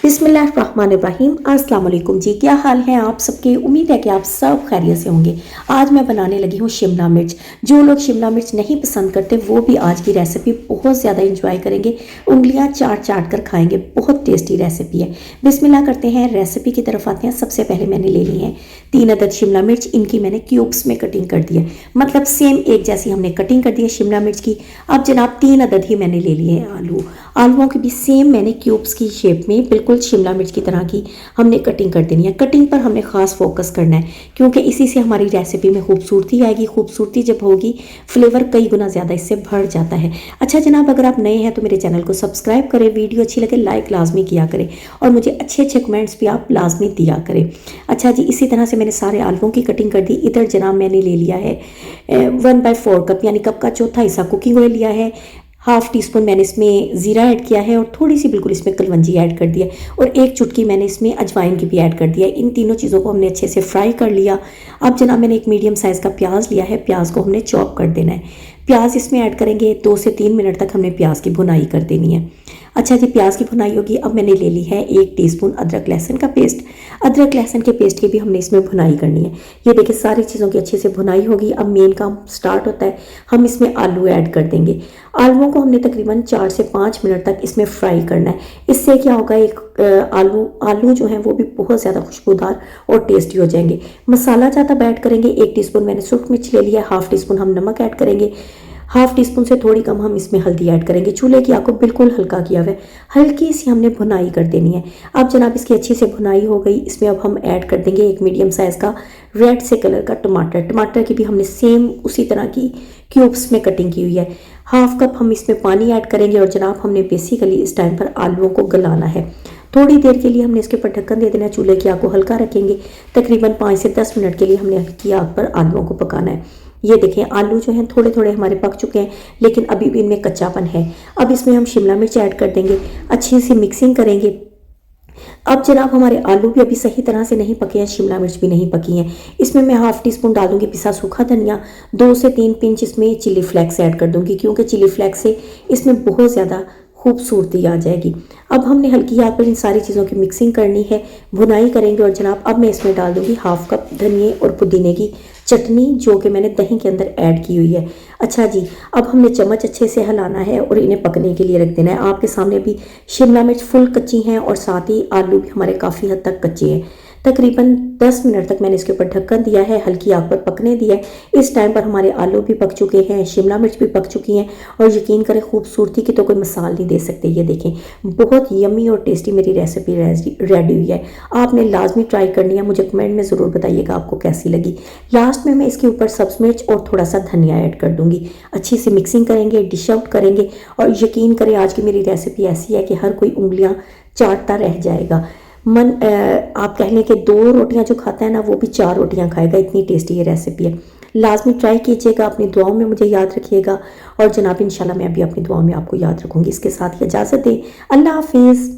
बिस्मिल्लाहिर्रहमानिर्रहीम। अस्सलाम वालेकुम जी, क्या हाल है आप सबके। उम्मीद है कि आप सब खैरियत से होंगे। आज मैं बनाने लगी हूँ शिमला मिर्च। जो लोग शिमला मिर्च नहीं पसंद करते वो भी आज की रेसिपी बहुत ज़्यादा इंजॉय करेंगे, उंगलियाँ चाट चाट कर खाएंगे। बहुत टेस्टी रेसिपी है। बिस्मिल्लाह करते हैं, रेसिपी की तरफ आते हैं। सबसे पहले मैंने ले ली है 3 अदद शिमला मिर्च। इनकी मैंने क्यूब्स में कटिंग कर दी है, मतलब सेम एक जैसी हमने कटिंग कर दी है शिमला मिर्च की। अब जनाब 3 अदद ही मैंने ले लिए हैं आलूओं की भी सेम मैंने क्यूब्स की शेप में बिल्कुल शिमला मिर्च की तरह की हमने कटिंग कर देनी है। कटिंग पर हमने ख़ास फोकस करना है क्योंकि इसी से हमारी रेसिपी में खूबसूरती आएगी। खूबसूरती जब होगी फ्लेवर कई गुना ज़्यादा इससे बढ़ जाता है। अच्छा जनाब, अगर आप नए हैं तो मेरे चैनल को सब्सक्राइब करें, वीडियो अच्छी लगे लाइक लाजमी किया करें और मुझे अच्छे अच्छे कमेंट्स भी आप लाजमी दिया करें। अच्छा जी, इसी तरह से मैंने सारे आलूओं की कटिंग कर दी। इधर जनाब मैंने ले लिया है 1/4 कप यानी कप का चौथा हिस्सा कुकिंग ऑयल लिया है। हाफ टी स्पून मैंने इसमें ज़ीरा ऐड किया है और थोड़ी सी बिल्कुल इसमें कलवंजी ऐड कर दिया और 1 चुटकी मैंने इसमें अजवाइन की भी ऐड कर दिया। इन तीनों चीज़ों को हमने अच्छे से फ्राई कर लिया। अब जनाब मैंने एक मीडियम साइज़ का प्याज लिया है, प्याज को हमने चॉप कर देना है। प्याज इसमें ऐड करेंगे, 2 से 3 मिनट तक हमने प्याज की भुनाई कर देनी है। अच्छा जी, प्याज की भुनाई होगी। अब मैंने ले ली है 1 टीस्पून अदरक लहसुन का पेस्ट। अदरक लहसुन के पेस्ट की भी हमने इसमें भुनाई करनी है। ये देखिए सारी चीज़ों की अच्छे से भुनाई होगी। अब मेन काम स्टार्ट होता है, हम इसमें आलू ऐड कर देंगे। आलूओं को हमने तकरीबन 4 से 5 मिनट तक इसमें फ्राई करना है। इससे क्या होगा, एक आलू जो हैं वो भी बहुत ज़्यादा खुशबूदार और टेस्टी हो जाएंगे। मसाला ज़्यादा ऐड करेंगे। 1 टीस्पून मैंने सूख मिर्च ले लिया, हाफ टी स्पून हम नमक ऐड करेंगे, हाफ टी स्पून से थोड़ी कम हम इसमें हल्दी ऐड करेंगे। चूल्हे की आग को बिल्कुल हल्का किया हुआ है, हल्की सी हमने भुनाई कर देनी है। अब जनाब इसकी अच्छी से भुनाई हो गई। इसमें अब हम ऐड कर देंगे 1 मीडियम साइज़ का रेड से कलर का टमाटर की भी हमने सेम उसी तरह की क्यूब्स में कटिंग की हुई है। हाफ कप हम इसमें पानी ऐड करेंगे और जनाब हमने बेसिकली इस टाइम पर आलूओं को गलाना है। थोड़ी देर के लिए हमने इसके ऊपर ढक्कन दे देना है। चूल्हे की आग को हल्का रखेंगे। तकरीबन 5 से 10 मिनट के लिए हमने हल्की आग पर आलूओं को पकाना है। ये देखें आलू जो हैं थोड़े थोड़े हमारे पक चुके हैं, लेकिन अभी भी इनमें कच्चापन है। अब इसमें हम शिमला मिर्च ऐड कर देंगे, अच्छी सी मिक्सिंग करेंगे। अब जनाब हमारे आलू भी अभी सही तरह से नहीं पके हैं, शिमला मिर्च भी नहीं पकी हैं। इसमें मैं हाफ टी स्पून डालूंगी पिसा सूखा धनिया, 2 से 3 पिंच इसमें चिली फ्लेक्स ऐड कर दूंगी क्योंकि चिली फ्लेक्स से इसमें बहुत ज़्यादा खूबसूरती आ जाएगी। अब हमने हल्की आंच पर इन सारी चीज़ों की मिक्सिंग करनी है, भुनाई करेंगे। और जनाब अब मैं इसमें डाल दूंगी हाफ कप धनिए और पुदीने की चटनी जो कि मैंने दही के अंदर ऐड की हुई है। अच्छा जी, अब हमने चम्मच अच्छे से हिलाना है और इन्हें पकने के लिए रख देना है। आपके सामने भी शिमला मिर्च फुल कच्ची हैं और साथ ही आलू भी हमारे काफ़ी हद तक कच्चे हैं। तकरीबन 10 मिनट तक मैंने इसके ऊपर ढक्कन दिया है, हल्की आग पर पकने दिया है। इस टाइम पर हमारे आलू भी पक चुके हैं, शिमला मिर्च भी पक चुकी हैं और यकीन करें खूबसूरती की तो कोई मिसाल नहीं दे सकते। ये देखें बहुत यमी और टेस्टी मेरी रेसिपी रेडी हुई है। आपने लाजमी ट्राई करनी है, मुझे कमेंट में ज़रूर बताइएगा आपको कैसी लगी। लास्ट में मैं इसके ऊपर सब्ज़ मिर्च और थोड़ा सा धनिया ऐड कर दूंगी। अच्छी सी मिक्सिंग करेंगे, डिश आउट करेंगे और यकीन करें आज की मेरी रेसिपी ऐसी है कि हर कोई उंगलियाँ चाटता रह जाएगा। आप कह लें कि 2 रोटियां जो खाता है ना वो भी 4 रोटियां खाएगा, इतनी टेस्टी ये रेसिपी है। लाजमी ट्राई कीजिएगा, अपनी दुआओं में मुझे याद रखिएगा और जनाब इंशाल्लाह मैं भी अपनी दुआओं में आपको याद रखूँगी। इसके साथ ही इजाज़त दें, अल्लाह हाफिज़।